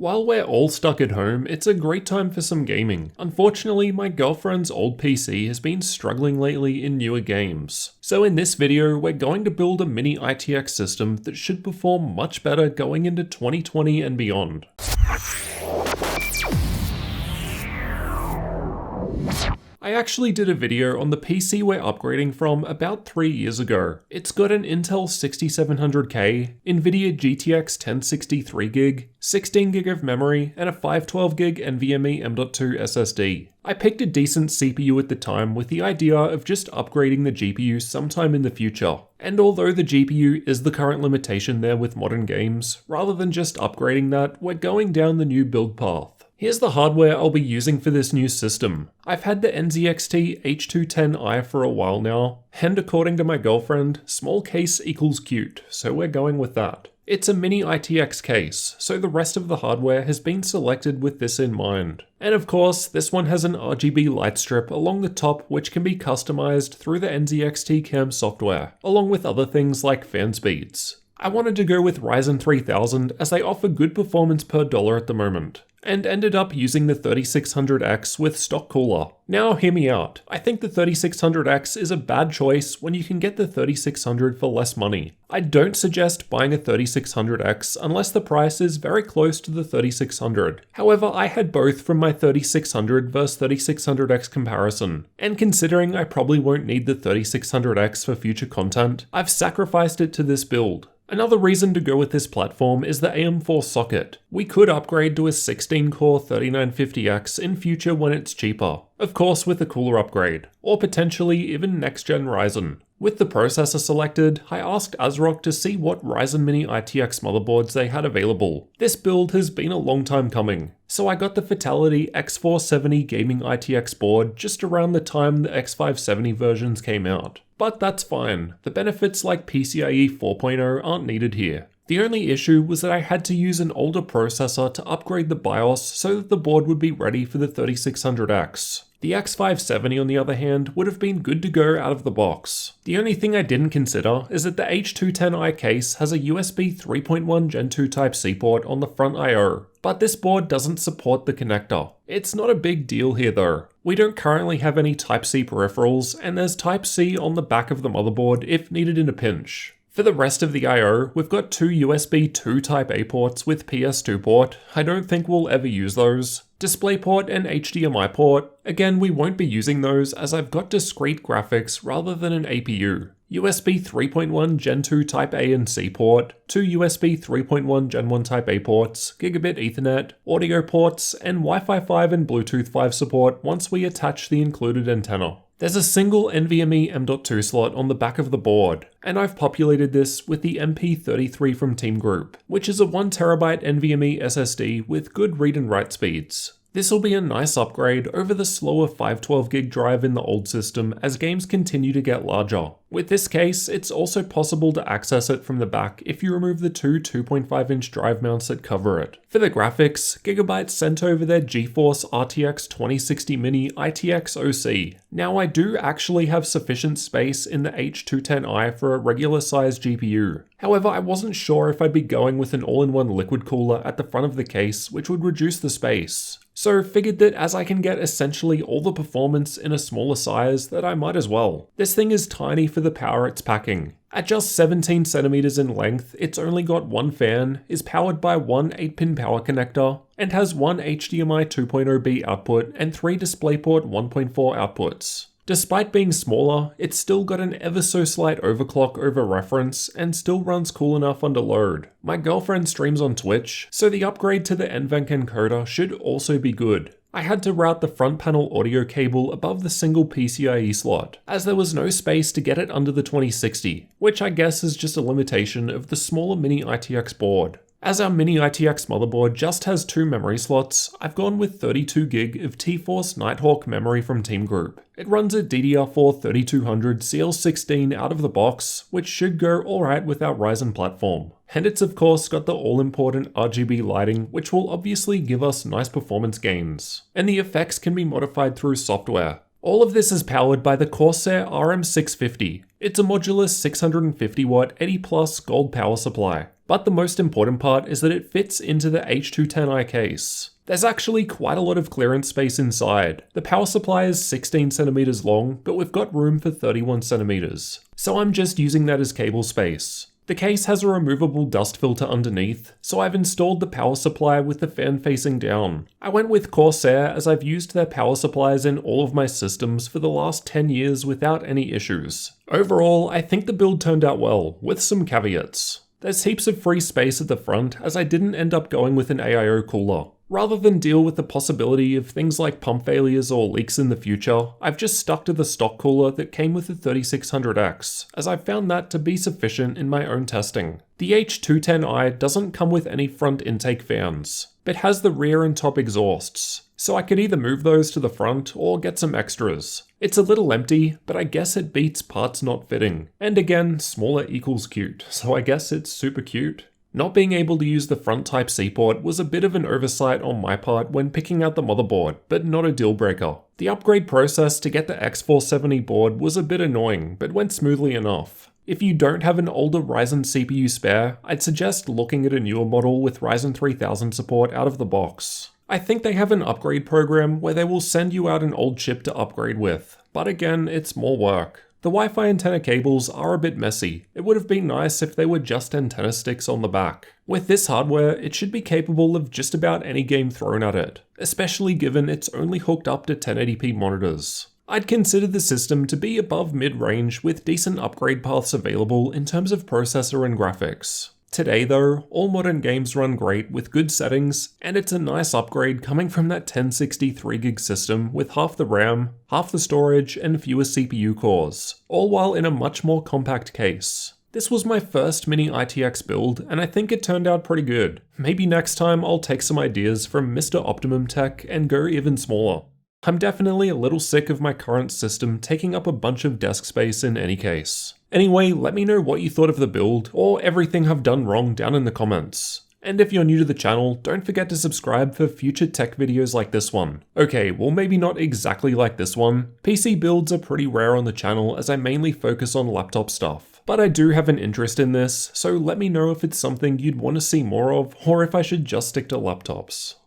While we're all stuck at home, it's a great time for some gaming. Unfortunately, my girlfriend's old PC has been struggling lately in newer games. So in this video, we're going to build a Mini-ITX system that should perform much better going into 2020 and beyond. I actually did a video on the PC we're upgrading from about 3 years ago. It's got an Intel 6700K, Nvidia GTX 1060 3GB, 16GB of memory, and a 512GB NVMe M.2 SSD. I picked a decent CPU at the time with the idea of just upgrading the GPU sometime in the future. And although the GPU is the current limitation there with modern games, rather than just upgrading that, we're going down the new build path. Here's the hardware I'll be using for this new system. I've had the NZXT H210i for a while now, and according to my girlfriend, small case equals cute, so we're going with that. It's a Mini-ITX case, so the rest of the hardware has been selected with this in mind. And of course, this one has an RGB light strip along the top which can be customized through the NZXT cam software, along with other things like fan speeds. I wanted to go with Ryzen 3000 as they offer good performance per dollar at the moment, and ended up using the 3600X with stock cooler. Now hear me out, I think the 3600X is a bad choice when you can get the 3600 for less money. I don't suggest buying a 3600X unless the price is very close to the 3600. However, I had both from my 3600 vs 3600X comparison, and considering I probably won't need the 3600X for future content, I've sacrificed it to this build. Another reason to go with this platform is the AM4 socket. We could upgrade to a 16-core 3950X in future when it's cheaper, of course with a cooler upgrade, or potentially even next-gen Ryzen. With the processor selected, I asked ASRock to see what Ryzen Mini-ITX motherboards they had available. This build has been a long time coming, so I got the Fatality X470 Gaming ITX board just around the time the X570 versions came out. But that's fine, the benefits like PCIe 4.0 aren't needed here. The only issue was that I had to use an older processor to upgrade the BIOS so that the board would be ready for the 3600X. The X570 on the other hand would have been good to go out of the box. The only thing I didn't consider is that the H210i case has a USB 3.1 Gen 2 Type-C port on the front I/O, but this board doesn't support the connector. It's not a big deal here though. We don't currently have any Type-C peripherals, and there's Type-C on the back of the motherboard if needed in a pinch. For the rest of the I/O, we've got two USB 2 Type-A ports with PS2 port. I don't think we'll ever use those. DisplayPort and HDMI port. Again, we won't be using those as I've got discrete graphics rather than an APU. USB 3.1 Gen 2 Type-A and C port, two USB 3.1 Gen 1 Type-A ports, Gigabit Ethernet, audio ports, and Wi-Fi 5 and Bluetooth 5 support once we attach the included antenna. There's a single NVMe M.2 slot on the back of the board, and I've populated this with the MP33 from Teamgroup, which is a 1TB NVMe SSD with good read and write speeds. This will be a nice upgrade over the slower 512GB drive in the old system as games continue to get larger. With this case, it's also possible to access it from the back if you remove the two 2.5-inch drive mounts that cover it. For the graphics, Gigabyte sent over their GeForce RTX 2060 Mini ITX OC. Now I do actually have sufficient space in the H210i for a regular sized GPU. However, I wasn't sure if I'd be going with an all-in-one liquid cooler at the front of the case, which would reduce the space. So figured that as I can get essentially all the performance in a smaller size, that I might as well. This thing is tiny for the power it's packing. At just 17 centimeters in length, it's only got one fan, is powered by one 8-pin power connector, and has one HDMI 2.0B output and three DisplayPort 1.4 outputs. Despite being smaller, it's still got an ever so slight overclock over reference and still runs cool enough under load. My girlfriend streams on Twitch, so the upgrade to the NVENC encoder should also be good. I had to route the front panel audio cable above the single PCIe slot, as there was no space to get it under the 2060, which I guess is just a limitation of the smaller Mini-ITX board. As our Mini-ITX motherboard just has two memory slots, I've gone with 32GB of T-Force Nighthawk memory from Teamgroup. It runs a DDR4 3200 CL16 out of the box, which should go alright with our Ryzen platform. And it's of course got the all-important RGB lighting, which will obviously give us nice performance gains. And the effects can be modified through software. All of this is powered by the Corsair RM650. It's a modular 650 watt 80 plus gold power supply. But the most important part is that it fits into the H210i case. There's actually quite a lot of clearance space inside. The power supply is 16cm long, but we've got room for 31cm. So I'm just using that as cable space. The case has a removable dust filter underneath, so I've installed the power supply with the fan facing down. I went with Corsair as I've used their power supplies in all of my systems for the last 10 years without any issues. Overall, I think the build turned out well, with some caveats. There's heaps of free space at the front as I didn't end up going with an AIO cooler. Rather than deal with the possibility of things like pump failures or leaks in the future, I've just stuck to the stock cooler that came with the 3600X, as I found that to be sufficient in my own testing. The H210i doesn't come with any front intake fans, but has the rear and top exhausts, so I could either move those to the front or get some extras. It's a little empty, but I guess it beats parts not fitting. And again, smaller equals cute, so I guess it's super cute. Not being able to use the front Type-C port was a bit of an oversight on my part when picking out the motherboard, but not a deal breaker. The upgrade process to get the X470 board was a bit annoying, but went smoothly enough. If you don't have an older Ryzen CPU spare, I'd suggest looking at a newer model with Ryzen 3000 support out of the box. I think they have an upgrade program where they will send you out an old chip to upgrade with, but again, it's more work. The Wi-Fi antenna cables are a bit messy. It would have been nice if they were just antenna sticks on the back. With this hardware, it should be capable of just about any game thrown at it, especially given it's only hooked up to 1080p monitors. I'd consider the system to be above mid-range with decent upgrade paths available in terms of processor and graphics. Today though, all modern games run great with good settings, and it's a nice upgrade coming from that 1060 3GB system with half the RAM, half the storage, and fewer CPU cores, all while in a much more compact case. This was my first Mini-ITX build, and I think it turned out pretty good. Maybe next time I'll take some ideas from Mr. Optimum Tech and go even smaller. I'm definitely a little sick of my current system taking up a bunch of desk space in any case. Anyway, let me know what you thought of the build, or everything I've done wrong down in the comments. And if you're new to the channel, don't forget to subscribe for future tech videos like this one. Okay, well maybe not exactly like this one. PC builds are pretty rare on the channel as I mainly focus on laptop stuff. But I do have an interest in this, so let me know if it's something you'd want to see more of, or if I should just stick to laptops.